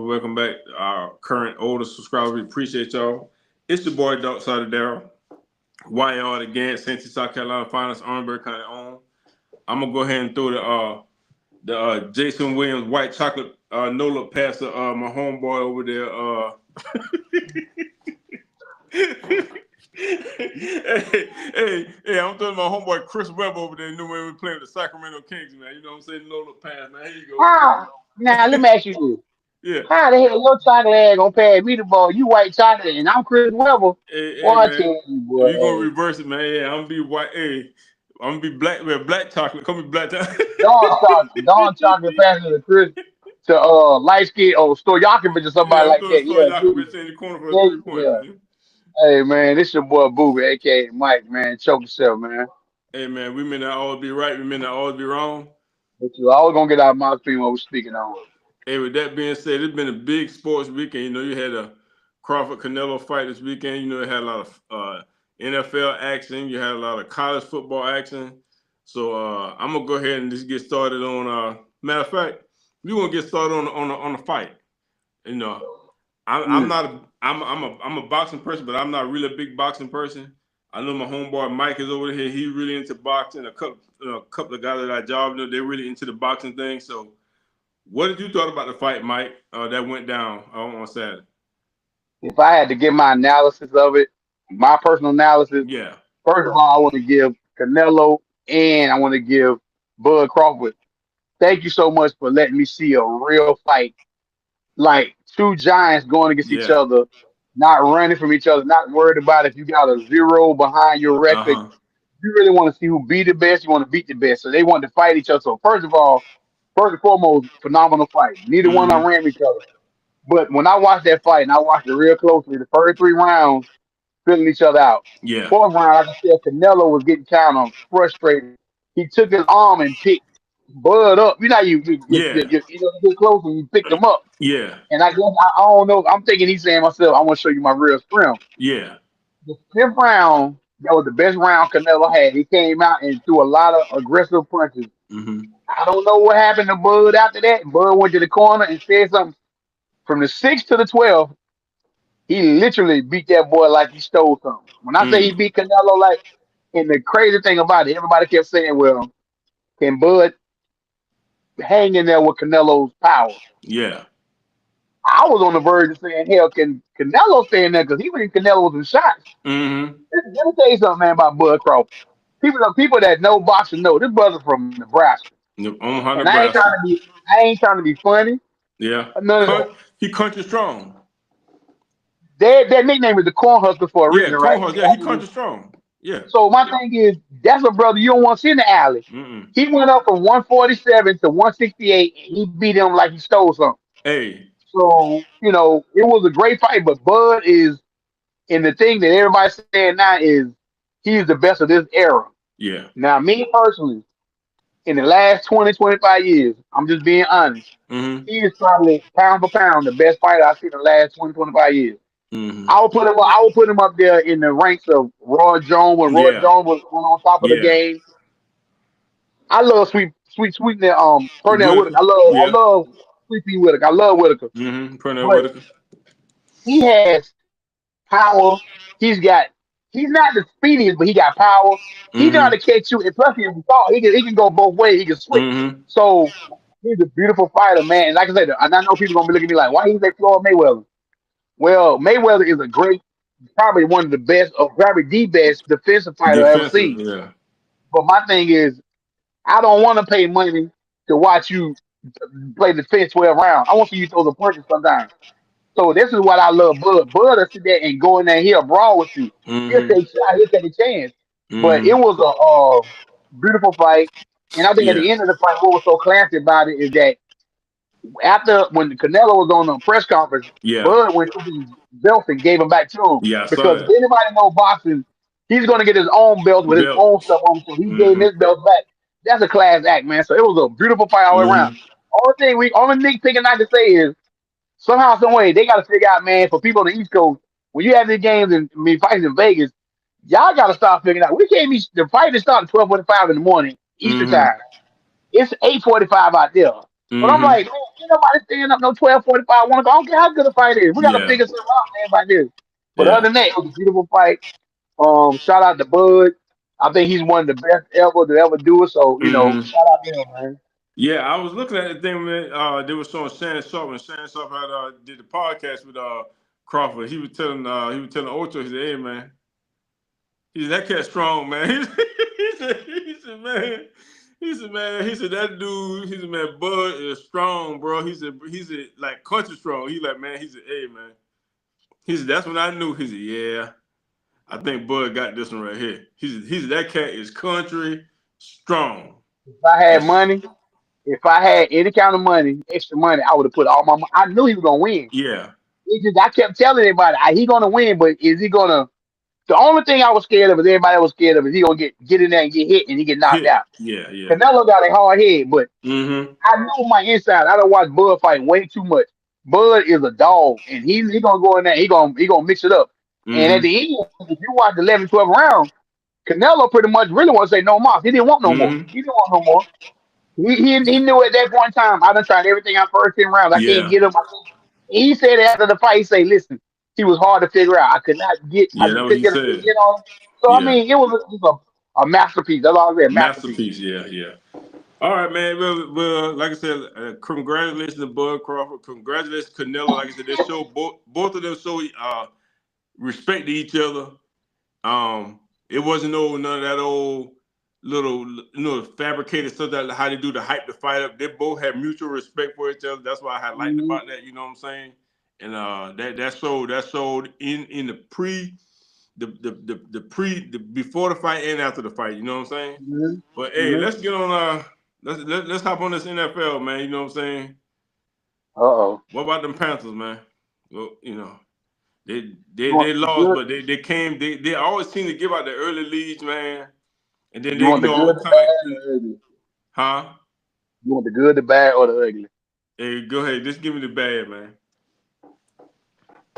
Welcome back, our current older subscribers. We appreciate y'all. It's your boy, Dark Side of Daryl. YR again, Central South Carolina Finest, Orangeburg County on. I'm gonna go ahead and throw the Jason Williams white chocolate no look past my homeboy over there. Hey, I'm throwing my homeboy Chris Webber over there. You know when we playing with the Sacramento Kings, man. You know what I'm saying? No look pass, man. Here you go. How? Now let me ask you this. Yeah. How the hell your chocolate ass gonna pass me the ball? You white chocolate and I'm Chris Webber. Hey, Boy, I man. tell you, boy. We gonna reverse it, man. Yeah, I'm gonna be white. Hey, I'm gonna be black. Well, black chocolate. Call me black chocolate. Dawn chocolate passing to Chris to light skin or Stoyakovich or Yeah, somebody I'm like throwing that. Stoy Yeah, dude. Yakovich in the corner for a Yeah, 3 point, yeah. man. Hey man, this your boy Booby, aka Mike, man. Choke yourself, man. Hey, man, we may not always be right. We may not always be wrong. But you always gonna get our mouthpiece what we're speaking on. Hey, with that being said, it's been a big sports weekend. You know, you had a Crawford Canelo fight this weekend. You know, it had a lot of NFL action. You had a lot of college football action. So I'm gonna go ahead and just get started on. Matter of fact, we gonna get started on the fight. You know, I'm Mm. not a I'm a boxing person, but I'm not really a big boxing person. I know my homeboy Mike is over here. He's really into boxing. A couple of guys that I job with, they're really into the boxing thing. So, what did you thought about the fight, Mike? That went down on Saturday. If I had to give my analysis of it, my personal analysis, Yeah, first of all, I want to give Canelo and I want to give Bud Crawford. Thank you so much for letting me see a real fight, like two giants going against each yeah, other, not running from each other, not worried about if you got a zero behind your uh record. huh, You really want to see who be the best. You want to beat the best. So they wanted to fight each other. So first of all, first and foremost, phenomenal fight. Neither one of them mm-hmm. ran each other. But when I watched that fight and I watched it real closely, the first three rounds filling each other out. Yeah, Fourth round, I could tell Canelo was getting kind of frustrated. He took his arm and picked Bud up. You know, how yeah, you get close and you pick them up. yeah, And I guess I don't know. I'm thinking he's saying to myself, I want to show you my real strength. yeah, The fifth round, that was the best round Canelo had. He came out and threw a lot of aggressive punches. mm-hmm. I don't know what happened to Bud after that. Bud went to the corner and said something. From the 6th to the 12th, he literally beat that boy like he stole something. When I say he Mm. beat Canelo, like, and the crazy thing about it, everybody kept saying, well, can Bud hang in there with Canelo's power? Yeah, I was on the verge of saying, hell, can Canelo stay in there? Because he was in Canelo with some shots. mm-hmm. Let me tell you something, man, about Bud Crawford. People that know boxing know this brother from Nebraska. Yep, on And Nebraska. I ain't trying to be funny Yeah, or none of that. he country strong. Their nickname is the Cornhusker for a Yeah, reason, right? Cornhusk. Yeah, he country strong. Yeah. So my thing is, that's a brother you don't want to see in the alley. Mm-mm. He went up from 147 to 168, and he beat him like he stole something. Hey. So, it was a great fight, but Bud is, and the thing that everybody's saying now is he's the best of this era. Yeah. Now, me personally, in the last 20, 25 years, I'm just being honest, Mm-hmm. he is probably pound for pound the best fighter I've seen in the last 20, 25 years. Mm-hmm. I would put him up there in the ranks of Roy Jones when Roy Yeah. Jones was on top of the Yeah. game. I love sweet Pernell Whitaker. Whitaker. I Yeah. love Sweet Pea Whitaker. I love Whitaker. Mm-hmm. Pernell But Whitaker. he has power. He's got he's not the speediest, but he got power. He know how Mm-hmm. to catch you, and plus he can talk. He can go both ways. He can switch. Mm-hmm. So he's a beautiful fighter, man. And like I said, and I know people gonna be looking at me like, why he say Floyd Mayweather? Well, Mayweather is a great, probably one of the best, or probably the best defensive fighter I've ever Defensive. seen. Yeah. But my thing is, I don't want to pay money to watch you play defense 12 rounds. I want to see you throw the punches sometimes. So this is what I love Bud. Bud will sit there and go in there and he'll brawl with you. He'll Mm-hmm. take shot, he'll take a chance. But it Mm-hmm. was a beautiful fight. And I think at Yeah. the end of the fight, what was so classy about it is that after when Canelo was on the press conference, Yeah. Bud went to his belt and gave him back to him. Yeah. I saw Because if that. anybody know boxing, he's gonna get his own belt with his Belt. own stuff on. So he gave him Mm-hmm. his belt back. That's a class act, man. So it was a beautiful fight all the way around. Mm-hmm. Only nitpicking I can say is somehow, some way, they got to figure out, man, for people on the East Coast, when you have these games and fights in Vegas, y'all got to start figuring out. We can't be the fight is starting 12:45 in the morning Eastern Mm-hmm. time. It's 8:45 out there. But I'm Mm-hmm. like, man, Ain't nobody staying up no 12:45, 1 o'clock. I don't care how good a fight is. We got to Yeah, figure something out, man, about this. But other yeah. than that, it was a beautiful fight. Shout out to Bud. I think he's one of the best ever to ever do it. So, shout out to him, man. Yeah, I was looking at the thing when they were showing Shannon Sharp when Shannon Sharp had did the podcast with Crawford. He was telling Ocho, he said, "Hey man, he said that cat strong, man." He said that dude, he said man, Bud is strong, bro. He said like country strong. He like man, he said, "Hey man," he said that's when I knew. He said, "Yeah, I think Bud got this one right here." He said that cat is country strong. If I had That's money, if I had any kind of money, extra money, I would have put all my money. I knew he was gonna win. yeah, It just I kept telling everybody, he gonna win, but is he gonna? The only thing I was scared of is everybody was scared of is he gonna get in there and get hit and he get knocked hit, out. yeah, yeah. Canelo got a hard head, but Mm-hmm. I know my inside. I don't watch Bud fight way too much. Bud is a dog, and he gonna go in there. He gonna mix it up. And at Mm-hmm. the end, if you watch the 11, 12 rounds, Canelo pretty much really want to say no more. He didn't want no more. Mm-hmm. He didn't want no more. He knew at that point in time. I done tried everything out first 10 rounds. I can't Yeah. get him. He said after the fight, he said, "Listen, he was hard to figure out. I could not get. I Yeah, that what couldn't he get a said. get on him." So I Yeah. mean, it was just a masterpiece. That's all I said. Masterpiece. Masterpiece. Yeah, yeah. All right, man. Well, like I said, congratulations to Bud Crawford. Congratulations to Canelo. Like I said, they show both of them show respect to each other. It wasn't none of that old little fabricated stuff that how they do to hype the fight up. They both had mutual respect for each other. That's what I liked Mm-hmm. about that. You know what I'm saying? And that showed in the pre the before the fight and after the fight. You know what I'm saying? But hey, Mm-hmm. let's get on. Let's hop on this NFL, man. You know what I'm saying? Uh-oh. What about them Panthers, man? Well, they You they want they the lost, good? but they came. They always seem to give out the early leads, man. And then You they want the good, all the kind of bad, or the ugly? huh? You want the good, the bad, or the ugly? Hey, go ahead. Just give me the bad, man.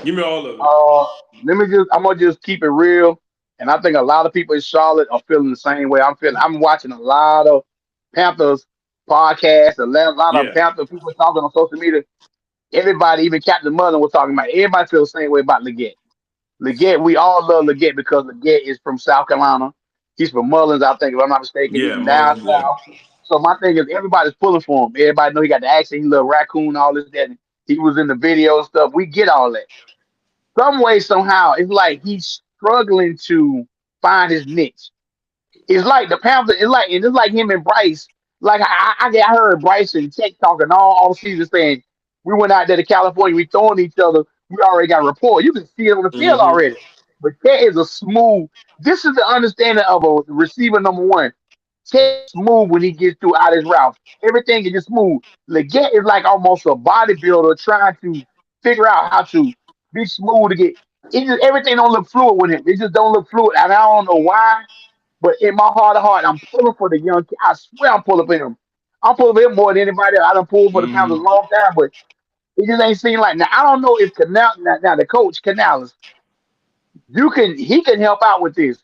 Give me all of it. Uh, I'm gonna just keep it real. And I think a lot of people in Charlotte are feeling the same way I'm feeling. I'm watching a lot of Panthers podcasts, a lot of Yeah. Panther people talking on social media. Everybody, even Captain Mullen, was talking about. Everybody feels the same way about Leggett. Leggett, we all love Leggett because Leggett is from South Carolina. He's from Mullins, I think, if I'm not mistaken. He's Yeah, from down Mullins. Yeah. south. So my thing is, everybody's pulling for him. Everybody know he got the accent. He love raccoon, all this that. He was in the video and stuff. We get all that. Some way, somehow, it's like he's struggling to find his niche. It's like the Panthers. It's like him and Bryce. Like I heard Bryce and Tech talking all season saying we went out there to California, we throwing each other. We already got a rapport. You can see it on the field Mm-hmm. already. But Tech is a smooth. This is the understanding of a receiver number one. Tech smooth when he gets through out his routes. Everything is just smooth. Leggett is like almost a bodybuilder trying to figure out how to be smooth to get. It just everything don't look fluid with him. It just don't look fluid, and I don't know why. But in my heart of heart, I'm pulling for the young kid. I swear I'm pulling for him. I'm pulling for him more than anybody else. I done pulled for the Panthers a Mm-hmm. long time, but it just ain't seem like now. I don't know if now the coach Canales, he can help out with this.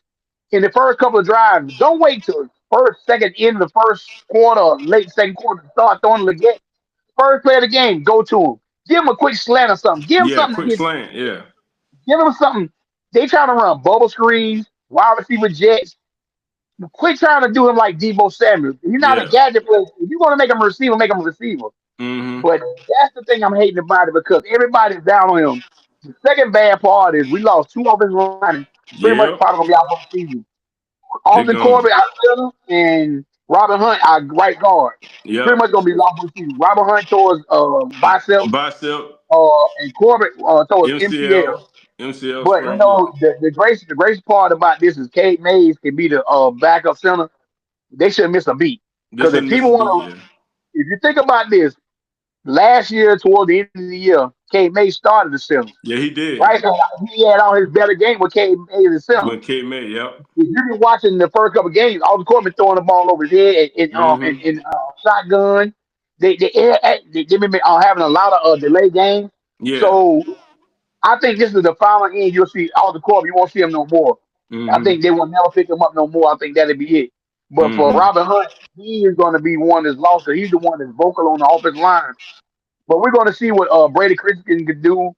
In the first couple of drives, don't wait till first, second, end of the first quarter, or late second quarter to start throwing the get. First play of the game, go to him. Give him a quick slant or something. Give him Yeah. something to Quick get. slant. Yeah. Give him something. They trying to run bubble screens, wide receiver jets. Quit trying to do him like Debo Samuel. He's not a Yeah. gadget player. If you want to make him a receiver, make him a receiver. Mm-hmm. But that's the thing I'm hating about it because everybody's down on him. The second bad part is we lost two offensive linemen, pretty much Yep. probably gonna be out for the season. They Austin gone. Corbett, our center, and Robert Hunt, our right guard. Pretty Yep. much gonna be lost for the season. Robert Hunt towards biceps, Bicep. and Corbett towards MCL. MCL. MCL But sprain. Yeah. the grace part about this is Kate Mays can be the backup center. They shouldn't miss a beat. They Because if shouldn't miss people a beat. want Yeah. to, if you think about this, last year toward the end of the year, Kate May started the center. Yeah, he did. Right? So he had all his better game with Kate May as the center. When K May. Yep. If you've been watching the first couple of games, all the Corbin throwing the ball over his head Mm-hmm. in shotgun. They've been having a lot of delay games. Yeah. So I think this is the final end. You'll see all the Corbin. You won't see him no more. I Mm-hmm. think they will never pick him up no more. I think that'll be it. But for Mm-hmm. Robin Hunt, he is going to be one that's lost. He's the one that's vocal on the offensive line. But we're going to see what Brady Christian can do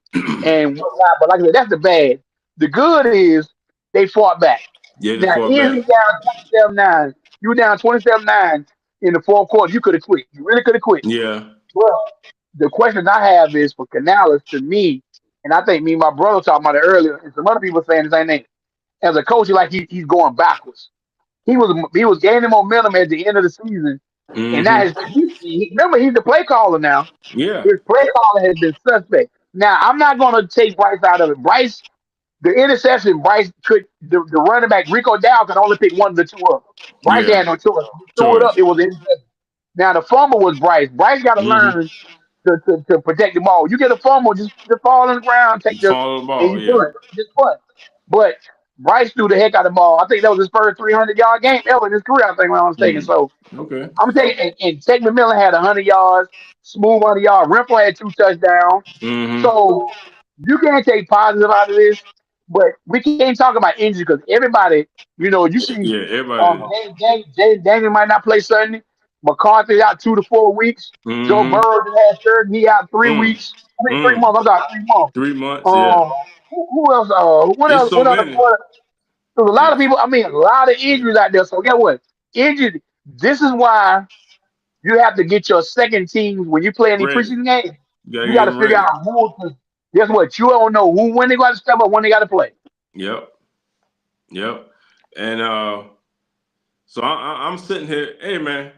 and whatnot. But like I said, that's the bad. The good is they fought back. Yeah, they Now, fought easily back. down 27-9. You were down 27-9 in the fourth quarter. You could have quit. You really could have quit. Yeah. But the question I have is for Canales to me, and I think me and my brother talking about it earlier, and some other people saying the same thing. As a coach, he's going backwards. He was gaining momentum at the end of the season, and now Mm-hmm. remember he's the play caller now. Yeah. His play caller has been suspect. Now I'm not going to take Bryce out of it. Bryce, the interception, Bryce could the running back Rico Dow could only pick one of the two up. Bryce Yeah. had no choice. He threw it up. Choice. It was an interception. Now the fumble was Bryce. Bryce got to Mm-hmm. learn to protect the ball. You get a fumble, just fall on the ground, take the Follow the and ball. you Yeah. punt, just punt. But Bryce threw the heck out of the ball. I think that was his first 300-yard game ever in his career. I think, when I'm mistaken. Mm. So Okay. I'm taking and Ted McMillan had 100 yards, smooth 100 yards. Renfro had 2 touchdowns. Mm-hmm. So you can't take positive out of this, but we can't talk about injury because everybody, you see, Yeah. Everybody. James Daniel might not play Sunday. McCarthy out 2 to 4 weeks. Joe Mm-hmm. Burrow just had surgery. He out 3 weeks. I mean 3 months. I'm sorry, 3 months. 3 months. Yeah. Who else? What It's else? so What other? many. There's a lot of It's people. I mean, a lot of injuries out there. So guess what? Injured. This is why you have to get your second teams when you play any ready. preseason games. You gotta You get got to them figure ready. out who. Guess what? You don't know who when they got to step up, when they got to play. Yep. Yep. And so I'm sitting here. Hey man,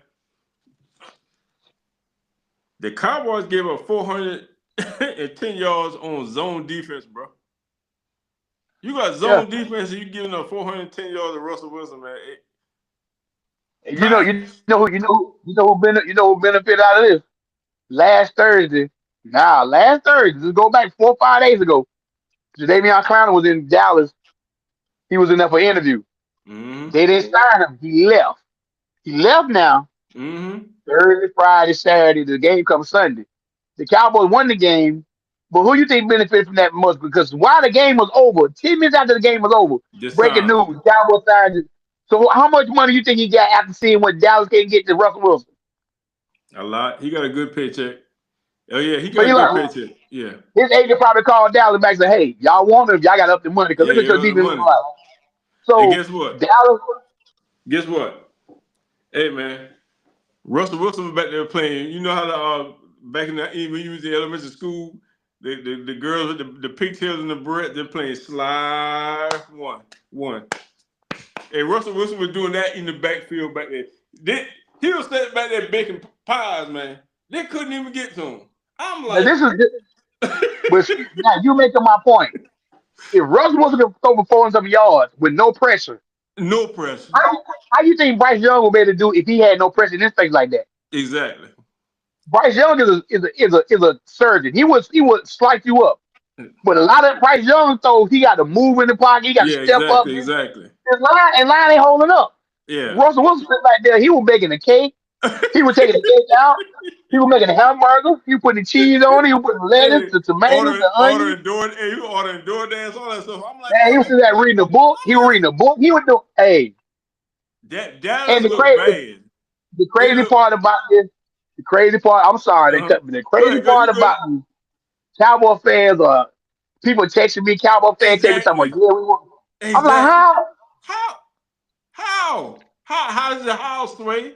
the Cowboys gave up 410 yards on zone defense, bro. You got Yeah. zone defense, and you giving up 410 yards to Russell Wilson, man. And you know, How? who benefit out of this? Last Thursday. Last Thursday. Just go back 4 or 5 days ago. Jadavion Clowney was in Dallas. He was in there for an interview. Mm-hmm. They didn't sign him. He left. He left now. Mm-hmm. Thursday, Friday, Saturday. The game comes Sunday. The Cowboys won the game. But who you think benefited from that most? Because while the game was over, 10 minutes after the game was over, This breaking time, news, Cowboys signed. So how much money you think he got after seeing what Dallas can get to Russell Wilson? a lot. He got a good paycheck. Oh yeah, he So got a he good like paycheck. Yeah. his agent probably called Dallas back and said, "Hey, y'all want him? Y'all got up the money because Yeah, look at you your got the defense looking money. like." And So guess what? Dallas, Guess what? Hey man, Russell Wilson was back there playing. You know how back in the when you was in elementary school, the girls with the pigtails and the barrette, they're playing slide one. Hey, Russell Wilson was doing that in the backfield back there. He was standing back there baking pies, man. They couldn't even get to him. I'm now like, this is, but now you making my point. If Russell Wilson can throw for 400 yards with no pressure, no pressure. how you think Bryce Young would be able to do if he had no pressure in his face like that? Exactly. Bryce Young is a surgeon. He would slice you up. But a lot of Bryce Young throws, he got to move in the pocket. He got to Yeah, step up. exactly. His line ain't holding up. Yeah. Russell Wilson sitting right there. He was making a cake. He was taking the cake out. He was making a hamburger. He was putting the cheese on it. He was putting lettuce, Hey, the tomatoes, the onions. ordering DoorDash, all that stuff. I'm like, Man, he was bro, sitting there reading a book. He was reading a book. He was doing. Hey, that and Dallas the look crazy, bad. the They crazy look. part about this, the crazy part. I'm sorry, they cut me. The Go crazy ahead, go. part You go. about me, Cowboy fans are people texting me. Cowboy fans texting me talking about, Exactly. yeah, we want. I'm like, Exactly. how? How is the house sway?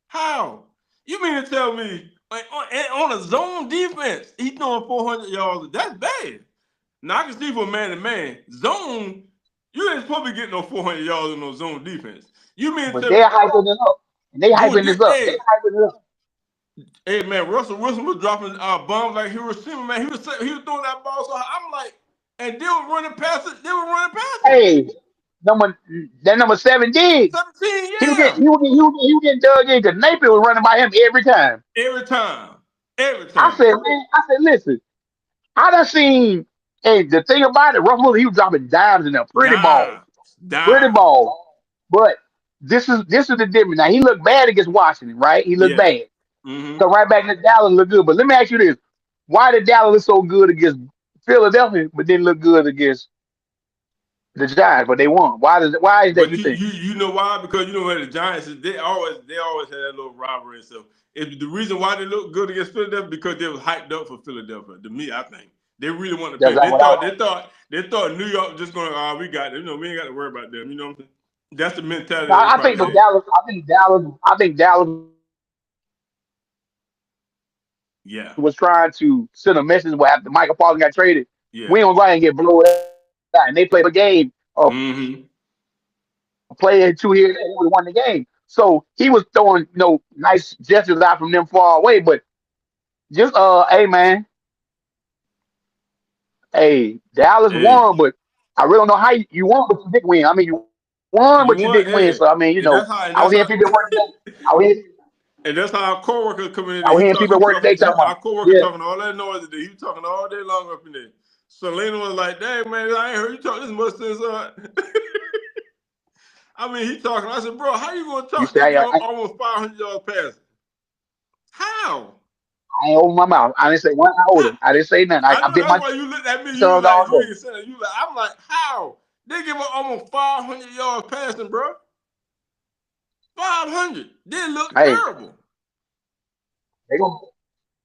How? You mean to tell me like on a zone defense, he's throwing 400 yards? That's bad. Now I can see for man to man zone. You ain't supposed to be getting no 400 yards in no zone defense. You mean to But tell me? they're hyping it up, and they hyping this up. They hyping it up. Hey man, Russell Wilson was dropping bombs like Hiroshima, man. He was throwing that ball, so I'm like, and they were running past it. They were running past him. Hey, number 7 Diggs. 17, He was yeah. getting dug in because Napier was running by him every time. Every time. I said, man, listen, I done seen. Hey, the thing about it, Russell, he was dropping dimes in there, Dimes. pretty ball. But this is the difference. Now he looked bad against Washington, right? He looked Yeah. bad. Mm-hmm. So right back in Dallas looked good. But let me ask you this: why did Dallas look so good against Philadelphia, but didn't look good against The Giants, but they won. Why is that But you think? you know why? Because you know where the Giants is. They always had that little rivalry and stuff. If the reason why they look good against Philadelphia because they was hyped up for Philadelphia. To me, I think they really want to That's play. not what I They thought New York just going. Oh, we got it. You know, we ain't got to worry about them. You know what I'm saying? That's the mentality no, they I think probably the had. Dallas Yeah, was trying to send a message where after Michael Paulson got traded, yeah. we don't go out and get blown out. And they played a game of Mm-hmm. playing two here and they would have won the game. So he was throwing, nice gestures out from them far away. But just hey man, hey, Dallas Hey, won, but I really don't know how you won, but you did win. I mean, you won, you but you want didn't win. hey, So I mean, and that's how and I was that's hearing how people at work today. I was hearing, and that's how our coworker coming in I there. was hearing people at work today talking Our about, coworker yeah, talking all that noise today. He talking all day long up in there. Selena was like, "Dang man, I ain't heard you talk this much since." I mean, he talking. I said, "Bro, how you gonna you talk? They say give up almost 500 yards passing. How? I ain't open my mouth. I didn't say one. I hold How? him. I didn't say nothing. I I know bit that's my why you looked at me. You was tongue like, all you day. ain't saying that. You like, I'm like, how? They give up almost 500 yards passing, bro. 500. They look Hey, terrible. they gonna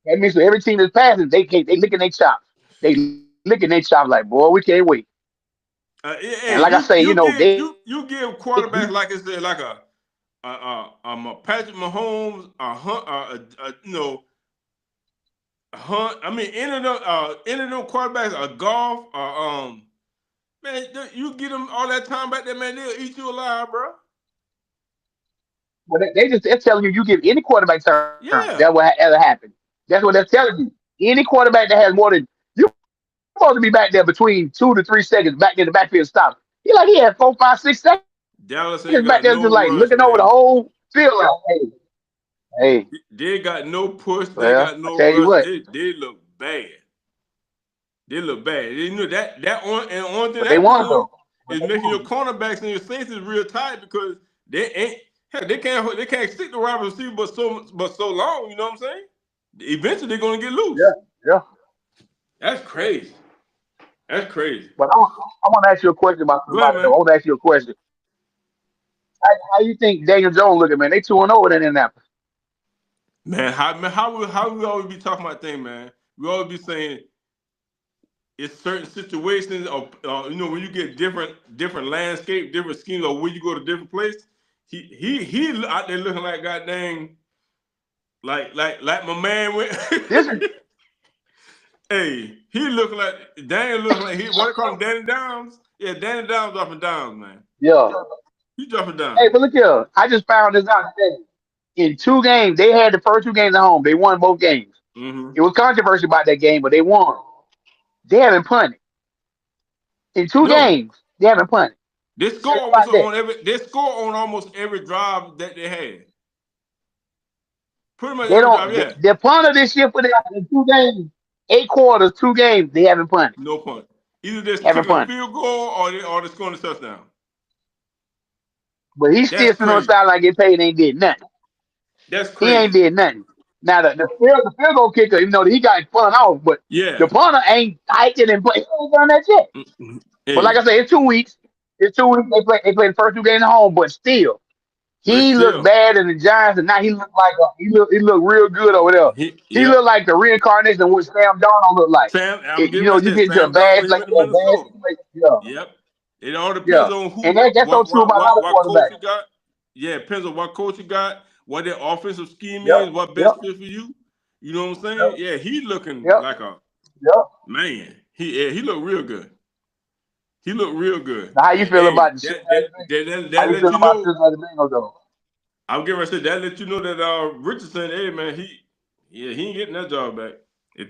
that means for every team that's passing, they licking their chops. They licking their chops like, boy, we can't wait. Hey, And like I say, you give quarterbacks like I said, like a Patrick Mahomes, Hunt. I mean, any of them quarterbacks, a golf, man, you get them all that time back there, man, they'll eat you alive, bro. but they're telling you give any quarterback turn, that Yeah, will ever happen. That's what they're telling you. Any quarterback that has more than you supposed to be back there between 2 to 3 seconds back in the backfield stop. He had 4, 5, 6 seconds Dallas ain't back got there just no like rush, looking over the man. whole field. Like, hey, They got no push. They well, got I no tell you rush. what, They look bad. They look bad. You know that on and only thing but they that's won doing though. But is they making your won. cornerbacks and your safeties real tight because they ain't heck, they can't stick the wide receiver but so long. You know what I'm saying? Eventually they're gonna get Yeah, loose. yeah. That's crazy. That's crazy. But I want to ask you a question about Go ahead, somebody though. I man. want to ask you a question. How you think Daniel Jones looking, man? They 2-0 in Indianapolis. How we always be talking about things, man. We always be saying it's certain situations or when you get different landscape, different schemes, or when you go to different places. He out there looking like goddamn like my man went. This is Hey, he looking like Daniel looking like he what they call him Danny Downs. Yeah, Danny Downs dropping downs, man. yeah. He dropping Hey, downs. but look here. I just found this out today. In 2 games, they had the first 2 games at home. They won both games. Mm-hmm. It was controversy about that game, but they won. They haven't punted. In two No, games, they haven't punted. they How score almost about that? on every. They score on almost every drive that they had. Pretty much They every don't. drive. Yeah, They punted this year for them in 2 games, 8 quarters, 2 games. They haven't punted. no punt. Either they're Haven't kicking a punted. field goal or they're scoring a touchdown. But he still That's sitting on the crazy. sideline getting paid and ain't did nothing. That's He ain't crazy. did nothing. Now the field goal kicker, even though he got spun off, but the Yeah. punter ain't hiked it and play. He ain't done that yet. Mhm. But like Hey, I said, it's 2 weeks. It's 2 weeks. They play the first 2 games at home, but still, but he looked still, bad in the Giants, and now he looked like he looked real good over there. He yep. looked like the reincarnation of what Sam Darnold looked like. Sam, I'm getting ready to You say get into a Sam Darnold bad when he like went to a bad Minnesota. situation. Yeah, Yep. It all yeah. depends on And who, that's so what, true what, about a lot what, of what coach quarterbacks. you got. Yeah, it depends on what coach you got, what their offensive scheme Yep, is, what yep, best fit for you. You know what I'm yep, saying? Yeah, he looking yep, like a yep. man. He looked real good. He looked real good. Now, how you And feel hey, about the that Cincinnati Bengals? that that, How that you let feel you about know. the Cincinnati Bengals though? I'm getting ready to say that let you know that Richardson, hey man, he ain't getting that job back. If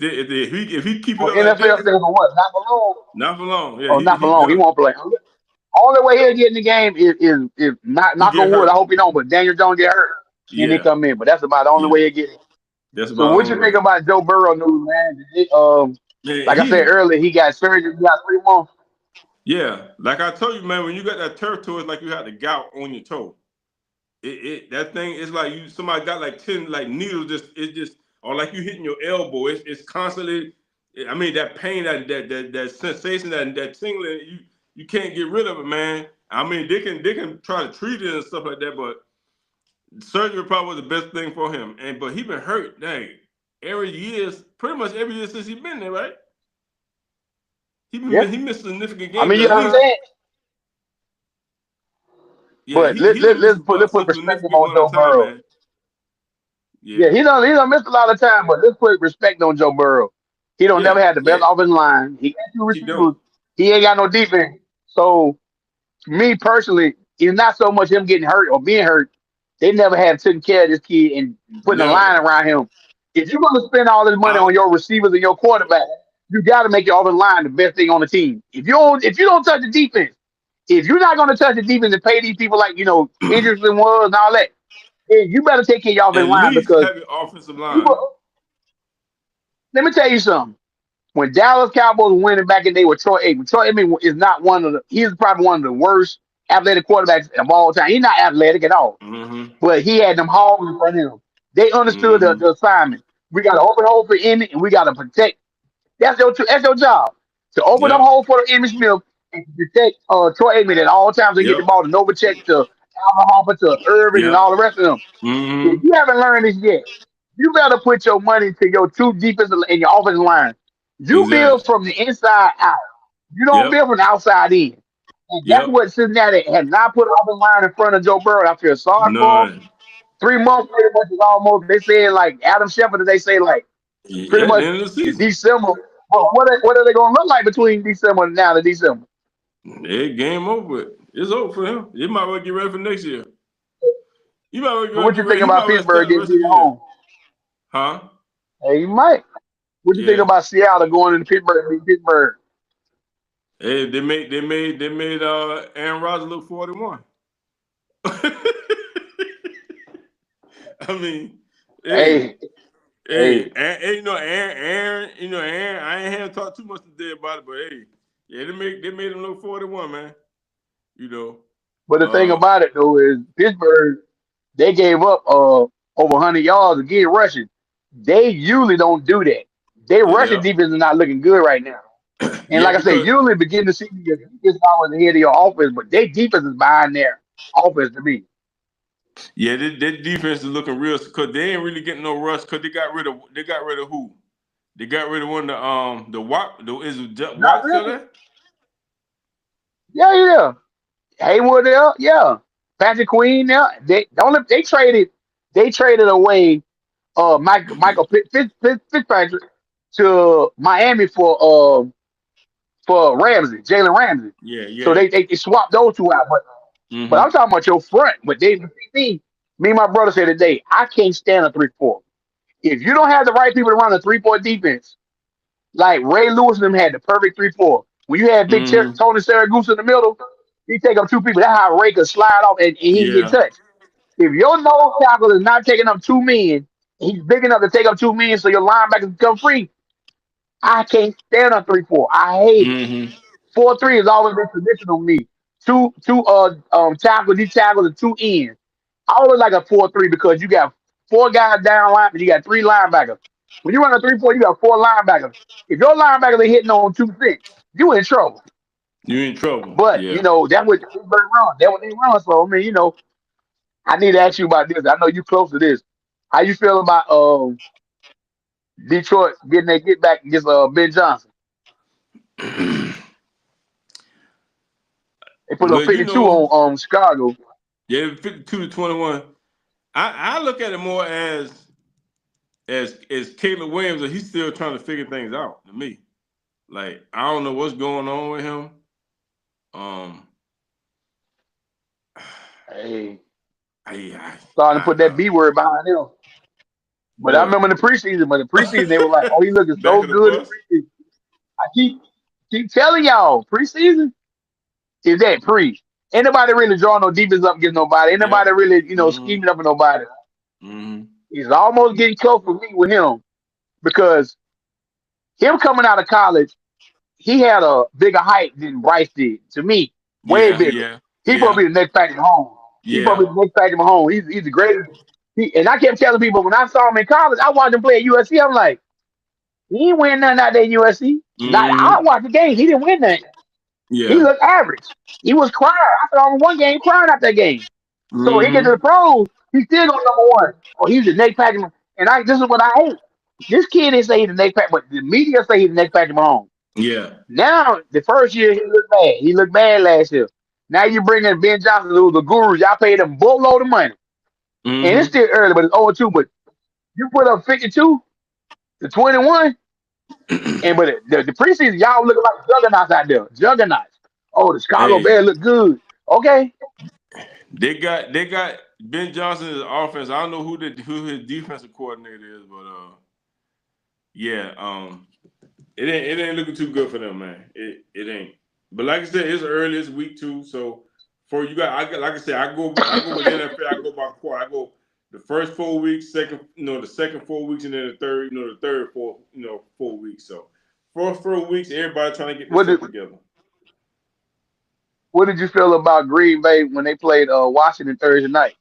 he keep it Well, up like NFL this, says for what? Not for long. not for long. Yeah, Oh, he not for he long. He done. won't play. Only way he'll get in the game is not He knock get on wood. I hurt. hope he don't. But Daniel Jones get hurt, and he Yeah, come in. But that's about the only yeah. way he get in. That's So about the what you only think way. about Joe Burrow news, man? Man, Like I said earlier, he got surgery. He got 3 months. yeah. Like I told you, man, when you got that turf toe, it's like you had the gout on your toe. That thing is like somebody got like 10 like needles just or like you hitting your elbow. It's constantly. I mean that pain, that sensation, that tingling. you can't get rid of it, man. I mean, they can try to treat it and stuff like that, but surgery probably was the best thing for him. But he been hurt, dang, pretty much every year since he been there, right? Yeah. He missed significant I games mean, you at least. understand? Yeah, But he don't miss let's put some perspective significant on amount Joe of time, Burrow. man. Yeah, Yeah, he don't miss a lot of time, but let's put respect on Joe Burrow. He don't yeah, never had the best yeah. offensive line. He got two He don't. receivers. He ain't got no defense. So me personally, it's not so much him getting hurt or being hurt. They never have taken care of this kid and putting a Never. line around him. If you're going to spend all this money I on your receivers and your quarterback, you got to make your offensive line the best thing on the team. If you don't touch the defense, if you're not going to touch the defense and pay these people like Hendrickson was and all that, then you better take care of your at offensive line least because have an offensive line. people. Let me tell you something. When Dallas Cowboys were winning back in the day with Troy Aikman, Troy Aikman is not he's probably one of the worst athletic quarterbacks of all time. He's not athletic at all, Mm-hmm. but he had them hogs in front of him. They understood Mm-hmm. the assignment. We got to open hole for Emmitt, and we got to protect. That's your job to open up Yep. hole for Emmitt Smith and protect Troy Aikman at all times and get the Yep. ball to Novacek, to Alvin Harper, to Irvin, and Yep. all the rest of them. If Mm-hmm. you haven't learned this yet, you better put your money to your two defensive and your offensive line. You Exactly. build from the inside out. You don't Yep. build from the outside in. And that's Yep. what Cincinnati has not put offensive line in front of Joe Burrow. I feel sorry for him. None. 3 months pretty much is almost. They saying like Adam Shepard. They say like pretty Yeah, at the much end of the season. December. Well, what are they going to look like between December and now to December? Yeah, game over. It's over for him. He might well get ready for next year. He might well So what get you think ready. He about might well start Pittsburgh the getting rest of beat the at year. home? Huh? Hey, you might. What you think Yeah. about Seattle going into Pittsburgh? Beat Pittsburgh. Hey, they made Aaron Rodgers look 41. I mean, hey, Hey, hey, hey. Aaron, Aaron. I ain't had to talk too much today about it, but hey, yeah, they made him look 41, man. You know, But the thing uh, about it though is Pittsburgh, they gave up over 100 yards again rushing. They usually don't do that. Their rushing yeah, defense is not looking good right now. And yeah, like I said, because usually begin to see your defense is always ahead of your offense, but their defense is behind their offense to me. yeah, that defense is looking real because they ain't really getting no rush because they got rid of who? They got rid of one of the Watt. Is Not Watt still really. there? Yeah. Haywood there, yeah. Patrick Queen there. They traded away Fitzpatrick to Miami for Ramsey, Jalen Ramsey. Yeah, So yeah. they swapped those two out. But I'm Mm-hmm. talking about your front. But me and my brother said today, I can't stand a 3-4. If you don't have the right people to run a 3-4 defense, like Ray Lewis and them had the perfect 3-4. When you had Mm-hmm. Tony Saragusa in the middle, he take up two people. That's how Ray could slide off and he can get Yeah. touched. If your nose tackle is not taking up 2 men, he's big enough to take up 2 men so your linebackers become free. I can't stand a 3-4. I hate it. Mm-hmm. 4-3 has always been traditional to me. Two tackles, D tackles, and two ends. I always like a 4-3 because you got four guys down line and you got three linebackers. When you run a 3-4, you got four linebackers. If your linebackers are hitting on 2-6, you in trouble. You in trouble. But Yeah. that's what Pittsburgh run. That's what they run. So I mean, I need to ask you about this. I know you close to this. How you feel about Detroit getting their get back against Ben Johnson? They put up Well, 52 on Chicago. yeah, 52-21. I look at it more as Caleb Williams, and he's still trying to figure things out to me. Like, I don't know what's going on with him. Um, Hey, I, starting to put that I B word behind him. But I what? remember in the preseason, they were like, "Oh, he looking Back so of the good in bus? preseason." I keep telling y'all, preseason is that pre. Ain't nobody really drawing no defense up against nobody. Ain't Yep. nobody really, Mm-hmm. scheming up for nobody. Mm-hmm. He's almost getting close for me with him because him coming out of college, he had a bigger height than Bryce did. To me, way Yeah, bigger. yeah, He yeah, probably the next Patrick Mahomes. He yeah. probably the next Patrick Mahomes. He's the greatest. And I kept telling people when I saw him in college, I watched him play at USC. I'm like, he ain't win nothing out there at USC. Not I Mm-hmm. watched the game. He didn't win nothing. He Yeah. looked average. He was crying. I saw him one game crying after that game. So he get to the Mm-hmm. pros, he still go number one. Oh, he's the next Patrick. And this is what I hate. This kid didn't say he's the next Patrick, but the media say he's the next Patrick Mahomes. Yeah. Now, the first year he looked bad. He looked bad last year. Now you bring in Ben Johnson, who's the guru. Y'all paid him boatload of money. And it's Mm-hmm. still early, but it's 0-2. But you put up 52 to 21, and but the preseason, y'all looking like juggernauts out there. Juggernauts. Oh, the Chicago Hey, Bears look good. Okay. they got Ben Johnson as offense. I don't know who his defensive coordinator is, but yeah, it ain't looking too good for them, man. It ain't. But like I said, it's early, it's week 2, so for you guys, like I said, I go with NFL. I go by quarter. I go the first 4 weeks, the second 4 weeks, and then the third, the third 4 weeks. So first 4 weeks, everybody trying to get What did themselves together. what did you feel about Green Bay when they played Washington Thursday night?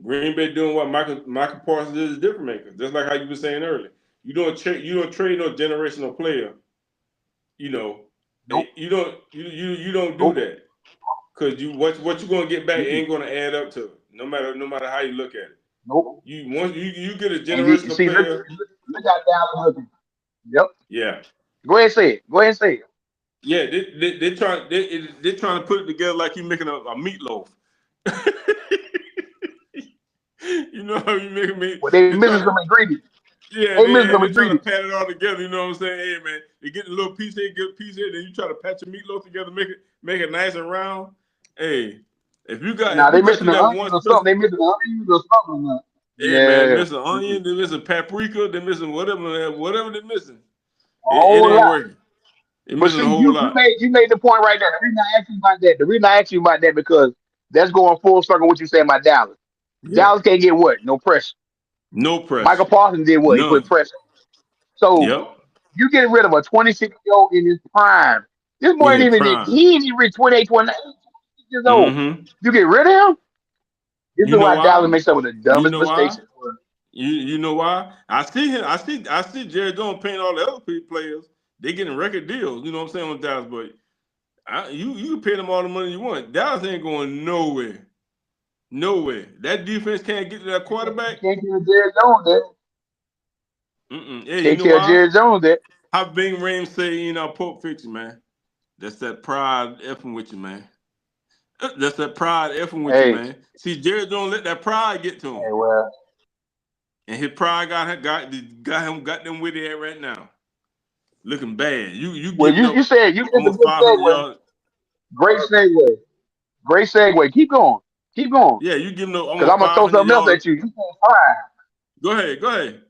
Green Bay doing what Michael Parsons is different maker. Just like how you were saying earlier. You don't trade no generational player. You know, Nope. you don't do Nope. that. Because what you're gonna get back Mm-mm. ain't gonna add up to it, no matter how you look at it. Nope. You get a And you generational see, player, look at Dallas looking. Yep. yeah, Go ahead and say it. Go ahead and say it. yeah. They trying to put it together like you making a meatloaf. You know how you make me? Well, they They missing trying some to ingredients. yeah, They missing some they trying to ingredients. pat it all together. You know what I'm saying? Hey man, they get a little piece here, get a piece here, then you try to patch your meatloaf together, make it nice and round. Hey, Now if they you got missing you the that onions one or something. special. They missing the onions or something. Hey man, they Yeah. missing onion, they missing paprika, they missing whatever they missing. A It whole ain't lot. working. It But missing a see, whole you lot. made the point right there. The reason I asked you about that. The reason I asked you about that because that's going full circle what you saying about Dallas. Yeah. Dallas can't get what? No pressure. No Michael pressure. Parsons did what? He put None. pressure. So Yep. you get rid of a 26-year-old in his prime. This boy In ain't their even prime. he ain't even 28, 29 years old. Mm-hmm. You get rid of him? This You is know why Dallas why? makes some of the You dumbest know mistakes why? in the world. You know why? I see Jerry Jones paying all the other players. They getting record deals. You know what I'm saying with Dallas, but you can pay them all the money you want. Dallas ain't going nowhere. Nowhere. That defense can't get to that You quarterback. can't tell Jerry Jones that. Hey, you Can't know tell why? Jerry Jones that. How Bing Rames say in our Pulp Fiction, man. That's that pride effing with you, man. That's that pride effing with you, Hey, man. See, Jerry Jones let that pride get to him, hey, well, and his pride got them with it right now, looking bad. You well, giving you up said you did a almost good 500 segue. yards. Great segue. Great segue. Keep going. Keep going. Yeah, you giving up Because I'm almost gonna throw 500 something else yards. at you. You can't fire. Go ahead, go ahead.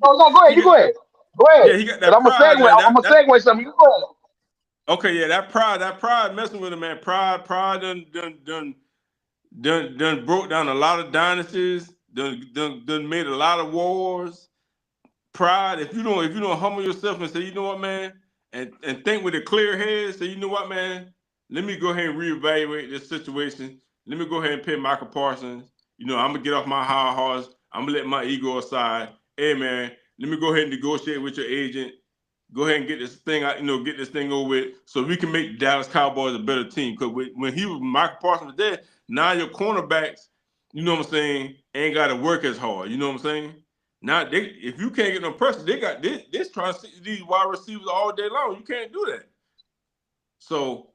No, go ahead. he You got, go ahead. Go ahead. yeah, he got Because that I'm gonna pride. segue. Now I'm that gonna that segue something. You go ahead. okay, yeah, that pride messing with him, man. Pride done broke down a lot of dynasties. Done made a lot of wars. Pride. If you don't humble yourself and say, you know what, man, and think with a clear head, say, you know what, man, let me go ahead and reevaluate this situation. Let me go ahead and pay Michael Parsons. I'm gonna get off my high horse. I'm gonna let my ego aside. Hey, man, let me go ahead and negotiate with your agent. Go ahead and get this thing out, get this thing over with, so we can make Dallas Cowboys a better team. Because when Michael Parsons was there, now your cornerbacks, you know what I'm saying, ain't got to work as hard. You know what I'm saying? Now if you can't get no pressure, they got this trying to see these wide receivers all day long. You can't do that. So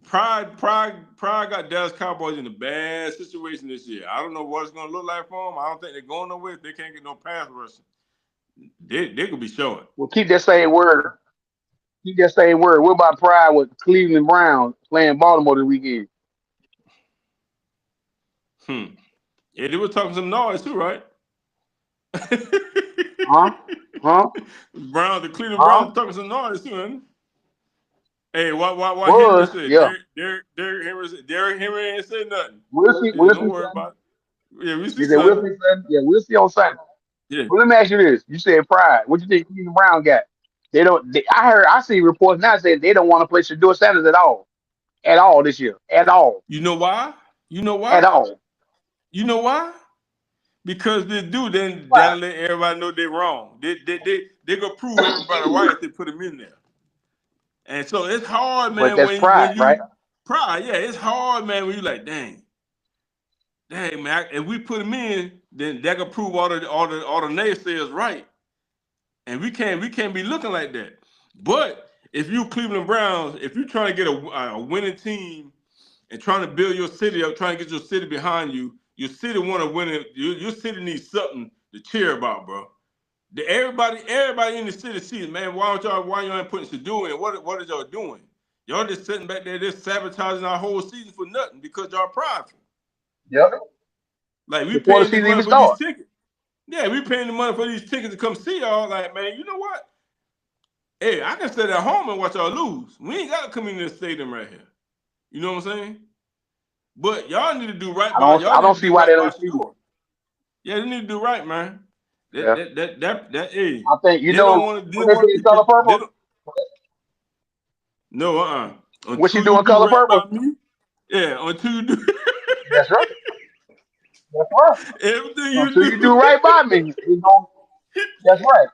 pride got Dallas Cowboys in a bad situation this year. I don't know what it's gonna look like for them. I don't think they're going nowhere if they can't get no pass rushing. They could be short. Well, keep that same word. Keep that same word. What about pride with Cleveland Browns playing Baltimore this weekend? Yeah, they were talking some noise too, right? Huh? Huh? The Cleveland Huh? Browns talking some noise too, man. Hey, why Henry Was said yeah. Derrick Henry ain't said nothing. We'll see. Yeah, We'll don't see, worry son. about it. Yeah, we see You said we'll Sunday. see, son. Yeah, we'll see on Sunday. Yeah. But let me ask you this: you said pride. What you think Cleveland Brown got? They don't. I see reports now saying they don't want to play Shador Sanders at all this year, You know why? You know at why? all. You know why? Because this dude then Why? that'll let everybody know they're wrong. They gonna prove everybody right if they put him in there. And so it's hard, But man, that's when pride, right? you pride, yeah, it's hard, man, when you like, dang, man, if we put him in, then that could prove all the naysayers right. And we can't be looking like that. But if you Cleveland Browns, if you're trying to get a winning team and trying to build your city up, trying to get your city behind you, your city want to win it. Your city needs something to cheer about, bro. Everybody in the city sees, man. Why y'all ain't putting Shadoo in? What is y'all doing? Y'all just sitting back there, just sabotaging our whole season for nothing because y'all prideful. Yep. Like we Before the paying this season money even for these starts. tickets. Yeah, we paying the money for these tickets to come see y'all. Like, man, you know what? Hey, I can sit at home and watch y'all lose. We ain't gotta come in this stadium right here. You know what I'm saying? But y'all need to do right by y'all I need don't to see do why they right by don't see it. Shador. Yeah, they need to do right, man. Yeah. Hey, I think they don't what they say in color they purple. don't, no, What she until you doing do color right by purple? me. Yeah, until you do That's right. That's right. everything you Until you do. do right by me, that's right.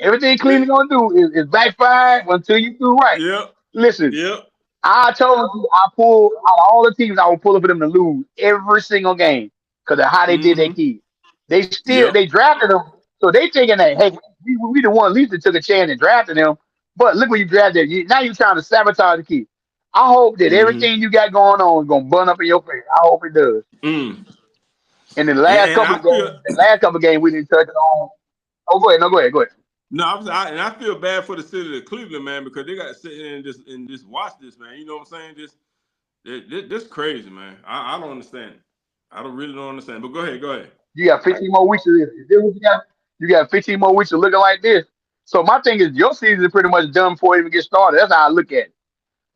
Everything Cleveland gonna do is backfire until you do right. Yep, Listen, yep. I told you I pull out of all the teams I will pull for them to lose every single game because of how they did their Mm-hmm. kids. Yep. They drafted them, so they thinking that hey we the one at least that took a chance and drafted them. But look what you drafted. Now you trying to sabotage the kid. I hope that Mm-hmm. everything you got going on is gonna burn up in your face. I hope it does. Mm. And And I feel the last couple of games we didn't touch on. Oh, go ahead. No, go ahead. Go ahead. no, I feel bad for the city of Cleveland, man, because they got to sit here and just watch this, man. You know what I'm saying? This crazy, man. I don't understand it. I really don't understand. But go ahead. You got 15 more weeks of this. This what you got 15 more weeks of looking like this. So my thing is your season is pretty much done before it even get started. That's how I look at it.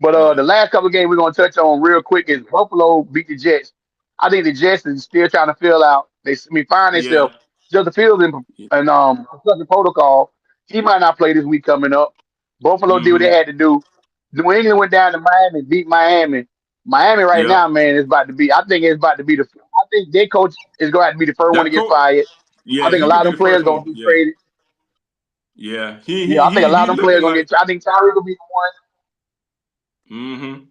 But Yeah, the last couple of games we're gonna touch on real quick is Buffalo beat the Jets. I think the Jets is still trying to fill out. Find yeah, themselves just the field and construction protocol. He might not play this week coming up. Buffalo did what they mm-hmm. had to do. New England went down to Miami, beat Miami. Miami right Yep. now, man, is about to be. I think it's about to be the. I think their coach is going to have to be the first one to That get coach, fired. I yeah, think a he lot could be of the them players first going one. to be Yeah, traded. yeah. Yeah, I think a lot He of them players looking going to like. get. I think Tyree will be the one. Mm-hmm.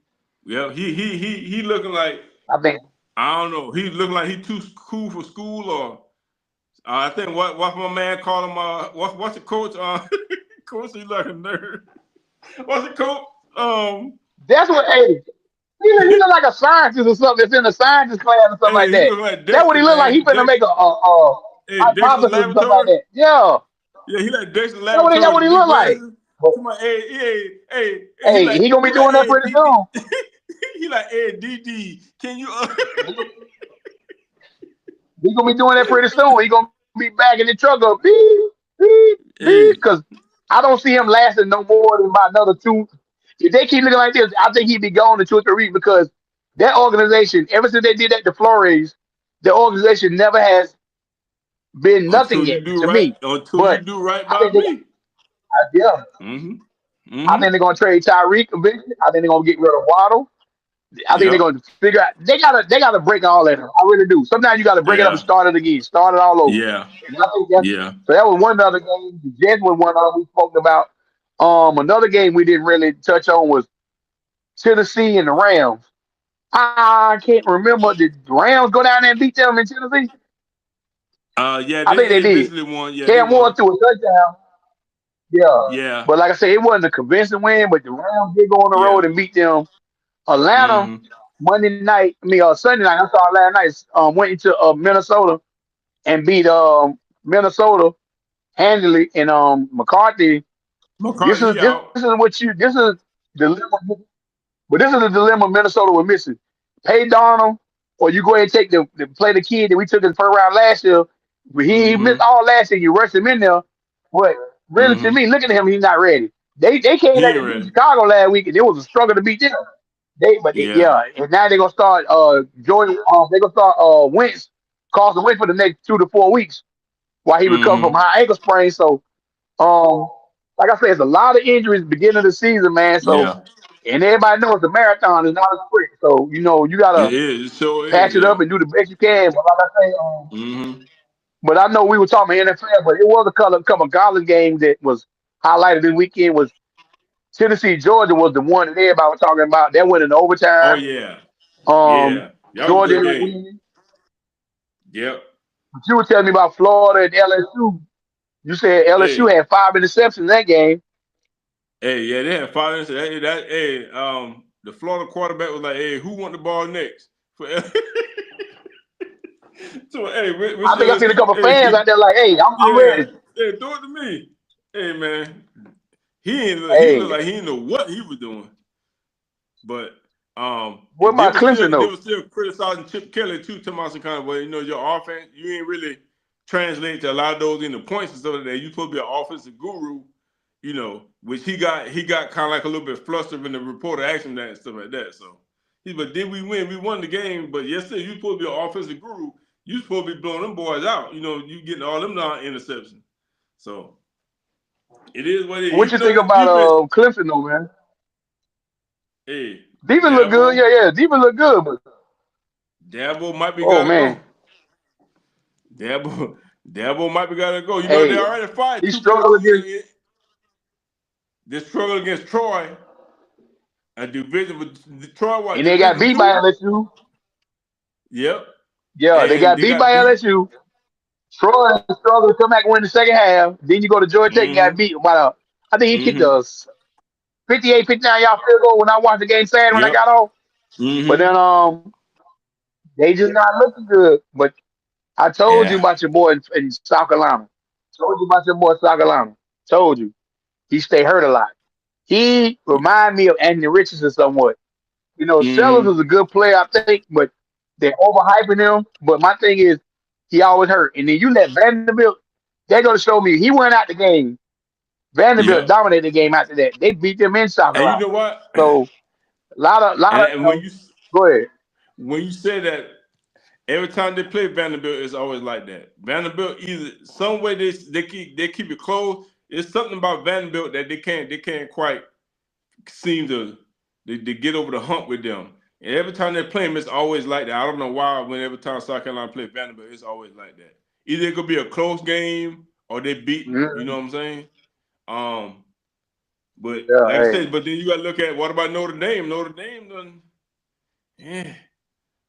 Yeah, he looking like. I think I don't know. He looking like he too cool for school, or I think what my man called him. What's the coach? Coach, he like a nerd. What's the coach? that's what. Hey, he look like a scientist or something that's in a scientist class or something like Hey, he that. look like That's what Dexter, he look like. He man. finna make a Hey, Dexter hypothesis or something like Laboratory. that. Yeah, Yeah, he like Dexter that's Laboratory what with he the big look like. glasses. But To my hey, hey, he gonna be he like doing that hey pretty DD. soon. He like hey DD. Can you He gonna be doing that pretty soon. He gonna be backing the truck up, beep, beep, beep. hey Because I don't see him lasting no more than about another two. If they keep looking like this, I think he'd be gone in 2 or 3 weeks because that organization, ever since they did that to Flores, the organization never has been nothing yet to me. until you But do right I by think they, me. yeah, Mm-hmm. I Mm-hmm. think they're gonna trade Tyreek eventually. I think they're gonna get rid of Waddle. I think they're Yep. going to figure out they gotta break all that up. I really do. Sometimes you got to break it up and Yeah. start it again, start it all over. Yeah. And I think that's Yeah. so. That was one other game. The Jets was one other we spoke about. Another game we didn't really touch on was Tennessee and the Rams. I can't remember. Did the Rams go down there and beat them in Tennessee? Yeah, I think they they did. eventually won. Yeah, they Cam Ward won. threw a touchdown. Yeah, Yeah. but like I said, it wasn't a convincing win. But the Rams did go on the road Yeah. and beat them. Atlanta Mm-hmm. Monday night, Sunday night. I saw last night. Went into Minnesota and beat Minnesota handily. And McCarthy. McCarthy, he This out. is what you this is dilemma, but this is the dilemma Minnesota was missing. Pay Darnold, or you go ahead and take the play the kid that we took in the first round last year. But he missed Mm-hmm. all last year. You rushed him in there, but really to Mm-hmm. me, looking at him, he's not ready. They came He back ain't and beat ready. Chicago last week, and it was a struggle to beat them. Yeah. Yeah, and now they're gonna start they're gonna start Wentz, Carson Wentz for the next 2 to 4 weeks while he recovers from Mm-hmm. high ankle sprain. So um, like I said, it's a lot of injuries beginning of the season, man. So Yeah. and everybody knows the marathon is not a sprint. So you It gotta is. It sure is. patch it Yeah. up and do the best you can. But like I say, Mm-hmm. but I know we were talking NFL, but it was a couple of college games that was highlighted this weekend was Tennessee, Georgia was the one that everybody was talking about. That went in Oh overtime. yeah, Um, yeah. That was a Georgia good ended up game. winning. Yep. But you were telling me about Florida and LSU. You said LSU Hey, had 5 interceptions in that game. hey, yeah, they had 5 minutes. Hey, the Florida quarterback was like, "Hey, who want the ball next?" For so, hey, I which think I seen a LSU? couple of fans Hey, out there like, "Hey, I'm yeah, ready." hey, throw it to me. Hey, man, he looked Hey, like he didn't know what he was doing. But what they about were Clemson though? still criticizing Chip Kelly too, to my kind of way. You know, your offense, you ain't really translate to a lot of those into points and stuff like that. You supposed to be an offensive guru, you know, which he got kind of like a little bit flustered when the reporter asked him that and stuff like that. So but did we win? We won the game, but yesterday you supposed to be an offensive guru. You supposed to be blowing them boys out. You know, you getting all them non-interceptions. So it is what it is. What you Even though think this about defense, Clemson though, man? hey, Defense look good. Dabo, Yeah, defense look good, but Dabo might be oh gotta man, go. Dabo might be gotta go. You know, they hey, already fired he two struggled coaches. against, They struggle against Troy, a division with Troy, what and they got division beat by two? LSU. Yep. Yeah, they And got they beat by got beat. LSU. Troy struggled to come back and win the second half. Then you go to Georgia Tech and got Mm-hmm. beat by I think he kicked Mm-hmm. us 58, 59 yard field goal when I watched the game Saturday when I Yep. got off. But Mm-hmm. then they just not looking good. But I told you Yeah. about your boy in South Carolina. Told you about your boy in South Carolina. Told you. He stay hurt a lot. He remind me of Anthony Richardson somewhat. You know, Sellers Mm-hmm. is a good player, I think, but they're overhyping him. But my thing is, he always hurt. And then you let Vanderbilt, they're going to show me he went out the game. Vanderbilt Yep. dominated the game after that. They beat them in South And you Carolina. know what? So, lot of, And go ahead. when you say that, every time they play Vanderbilt, it's always like that. Vanderbilt either some way they keep it close. It's something about Vanderbilt that they can't quite seem to they get over the hump with them. And every time they play them, it's always like that. I don't know why. When every time South Carolina play Vanderbilt, it's always like that. Either it could be a close game or they beating them. You Mhm. know what I'm saying? Um, but Yeah, like I hey. said, but then you got to look at what about Notre Dame? Notre Dame done. Yeah,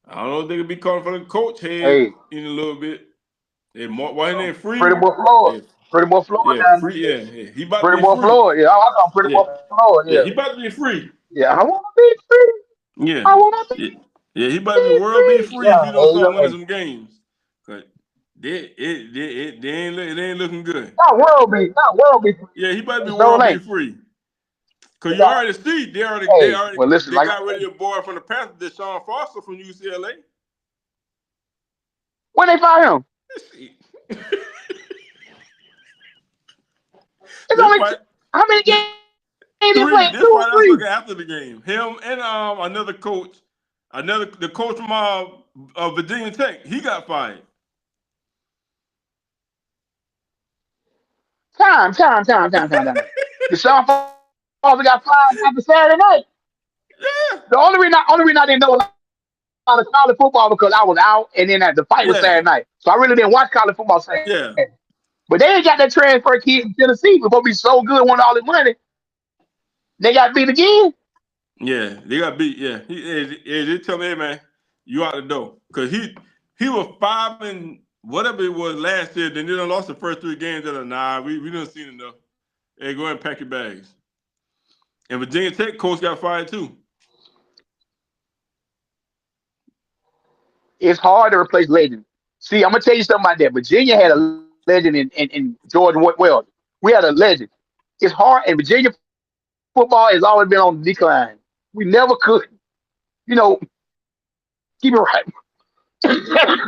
I don't know if they could be calling for the coach head Hey, in a little bit. Hey, why his name Pretty Free? boy Floyd. Yeah, Pretty boy Floyd yeah, down there. Free. Yeah, he about to Pretty be boy free. Floyd. Yeah, I call him Pretty Yeah, boy Floyd. yeah, Yeah. he about to be free. Yeah, I want to be free. Yeah. I want to Yeah. Yeah, he about to be be world be free. free if Yeah, you don't start winning hey, some games. Cause they ain't looking good. not world be free. Yeah, he about to be So world be late. free. Cause They you got, already see hey, well, listen, they like I got rid of said, your boy from the Panthers, Deshaun Foster from UCLA. when they fire him, it's They only fight how many games they three. played? This Two or fight I three. took after the game. Him and another coach, the coach from Virginia Tech. He got fired. Time. Deshaun Foster got fired after Saturday night. Yeah, The only reason I didn't know a lot of college football because I was out, and then the fight was yeah, Saturday night, so I really didn't watch college football Saturday. yeah. But they ain't got that transfer kid in Tennessee before be so good, won all the money. They got beat again. Yeah, they got beat. Yeah, they tell me, hey man, you out the door because he was 5 and whatever it was last year. Then they done lost the first 3 games. They're like, nah, we done seen enough. Hey, go ahead and pack your bags. And Virginia Tech coach got fired too. It's hard to replace legends. See, I'm gonna tell you something about that. Virginia had a legend in George Wells. We had a legend. It's hard, and Virginia football has always been on the decline. We never could, you know, keep it right,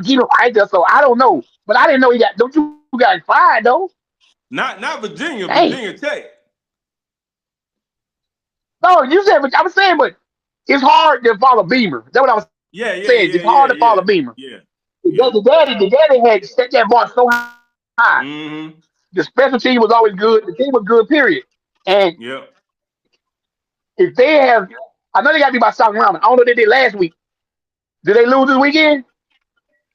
keep it right there. So I don't know, but I didn't know he got. Don't you got fired though? Not Virginia, Dang. Virginia Tech. No, you said. I was saying, but it's hard to follow Beamer. That's what I was saying. It's hard to follow Beamer. Yeah, The yeah. daddy had set that bar so high. Mm-hmm. The special team was always good. The team was good, period. And Yep. if they have, I know they got to be by South Carolina. I don't know what they did last week. Did they lose this weekend?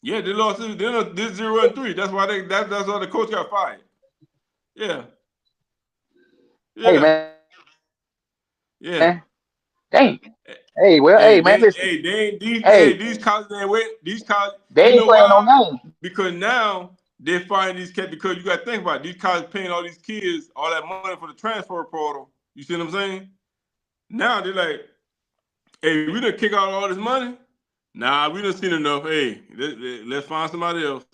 Yeah, they lost. This 0-3. That's why the coach got fired. Yeah, Hey yeah. man, Yeah. Dang. Hey, well, Hey, hey, man, they, listen. hey, they ain't Hey, these colleges ain't wait. These colleges, they you ain't know playing no why? game. Because now they're finding these kids because you got to think about it, these colleges paying all these kids all that money for the transfer portal. You see what I'm saying? Now they're like, hey, we done kick out all this money. Nah, we done seen enough. Hey, let's find somebody else.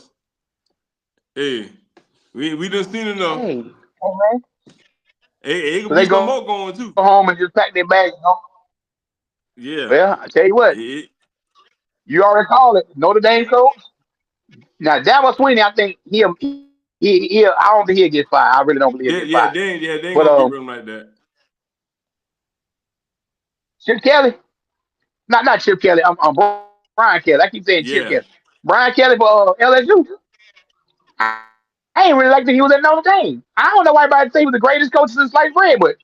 Hey, we done seen enough. Hey, man. Hey, it So could they be some go more going too. home and just pack their bags. Yeah. Well, I tell you what, It, you already called it. Notre Dame coach. Now, Dabo Sweeney, I think I don't think he'll get fired. I really don't believe he'll get fired. they ain't But gonna get rid of him like that. Chip Kelly, not Chip Kelly. I'm Brian Kelly. I keep saying Chip Yeah. Kelly. Brian Kelly for LSU. I, I ain't really like that he was at Notre Dame. I don't know why everybody say he was the greatest coach since sliced bread, but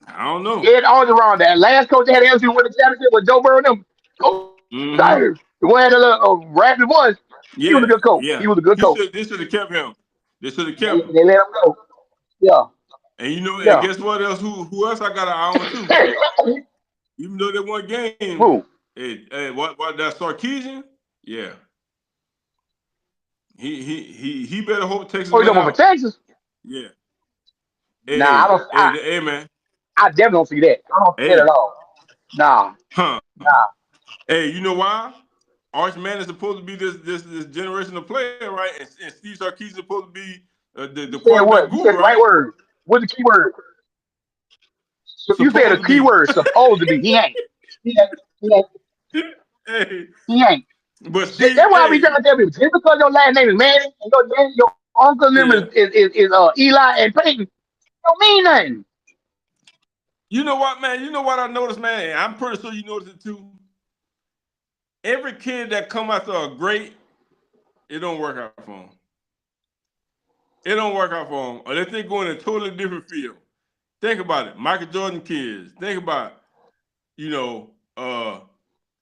I don't know. Ed Orgeron, that last coach that had LSU win the championship with Joe Burrow. Them, Coach Mm-hmm. Dyer, the one that had a little rapid voice. He was a Yeah, good coach. He yeah. was a good coach. They should have kept him. They should have They, kept him. they let him go. Yeah, And you know, and yeah. guess what else? Who else I got an eye on too? Even though they won games, Who? hey, what that Sarkeesian? Yeah. He better hope Texas Oh, you win talking about for out. Texas? Yeah. Nah, I Hey, don't. hey man. I definitely don't see that. I don't see that at Hey, all. Nah, huh. nah. Hey, you know why? Arch Man is supposed to be this generational player, right? And Steve Sarkisian is supposed to be You the said quarterback what? You said guru, the right right? word. What's the key word? So you said Supposed the to key be. word supposed to be. He ain't. He ain't. He ain't. Hey, He ain't. but That's Steve, why I be hey, trying to tell people. Just because your last name is Manning and your uncle name yeah. is Eli and Peyton, don't mean nothing. You know what, man? You know what I noticed, man? I'm pretty sure you noticed it too. Every kid that come after a great, it don't work out for them. It don't work out for them. Unless they go in a totally different field. Think about it. Michael Jordan kids. Think about, you know,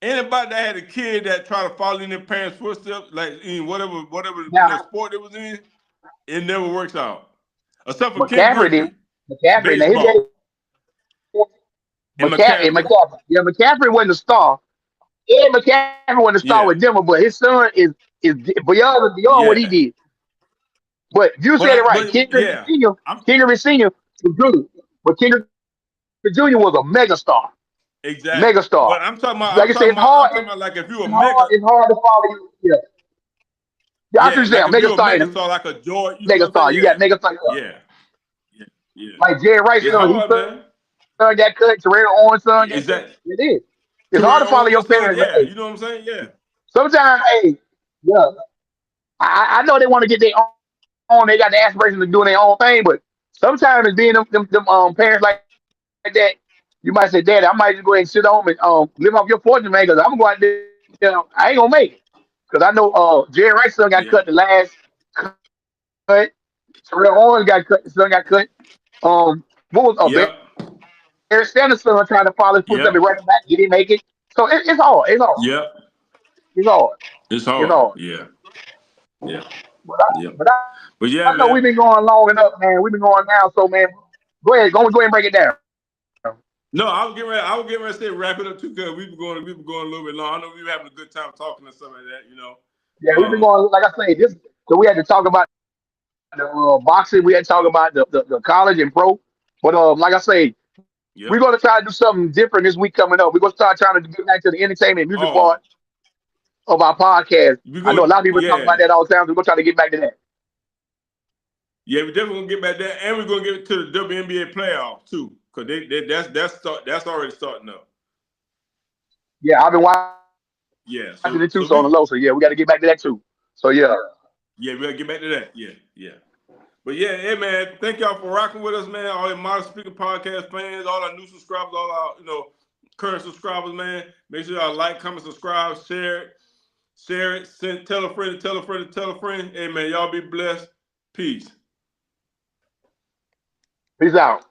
anybody that had a kid that tried to follow in their parents' footsteps, like in whatever Now sport it was in, it never works out. Except for Ken McCaffrey did. Griffey, McCaffrey. Now his daddy. baseball, and McCaffrey. McCaffrey. McCaffrey. Yeah, McCaffrey wasn't a star. Ed McCaffrey wasn't a star Yeah. with Denver, but his son is beyond what he Yeah. did. But you said it right. But Ken Griffey yeah. Sr. I'm Ken Griffey Sr. was good, but Ken Griffey Jr. was a megastar. exactly. Megastar. But Like I said, I'm talking about like if you a mega, it's hard to follow you. Yeah. Yeah, I yeah, like understand. if you're a Megastar mega and star like a George, you see what I'm saying? megastar. You got megastar. Yeah. Yeah, yeah, yeah. Like Jerry Rice, It's his hard, son man. got cut. Terrell Owens' son got Is cut. that It is. It's hard to Terrell follow your Owens' son? parents. But Yeah, hey, you know what I'm saying? Yeah. sometimes, hey, yeah, I know they want to get their own. They got the aspiration of doing their own thing, but sometimes it's being them parents like that. You might say, Daddy, I might just go ahead and sit home and live off your fortune, man, because I'm going to go out there. You know, I ain't gonna make it because I know Jerry Rice son got Yeah. cut the last cut. Terrell Owens got cut. His son got cut. What was Yep. Barry Sanders' son trying to follow his footsteps Yep. and running back? He didn't make it. So it's hard. It's hard. Yep. It's hard. It's It's hard. hard. Yeah. Yeah. But I, Yep. but I, But yeah, I know we've man. been going long enough, man. We've been going now. So man, go ahead and break it down. No, I was getting ready to say wrap it up too, because we were going a little bit long. I know we were having a good time talking and stuff like that, you know. Yeah, we've been Um, going. Like I say, this. So we had to talk about the boxing. We had to talk about the college and pro. But like I say, we're yep. gonna try to do something different this week coming up. We're gonna start trying to get back to the entertainment and music Oh, part of our podcast. we I know a going lot of people talk yeah. about that all the time. So we're gonna try to get back to that. Yeah, we definitely gonna get back there, and we're gonna get to the WNBA playoffs too, because that's already starting up. Yeah, I've been watching Yeah, it too. so So on the we low. So yeah, we got to get back to that too. So yeah. yeah we gotta get back to that. Yeah, yeah. But yeah, hey man, thank y'all for rocking with us, man. All the Modern Speaker Podcast fans, all our new subscribers, all our current subscribers, man. Make sure y'all like, comment, subscribe, share it, tell a friend, tell a friend, tell a friend. Hey man, y'all be blessed. Peace. Peace out.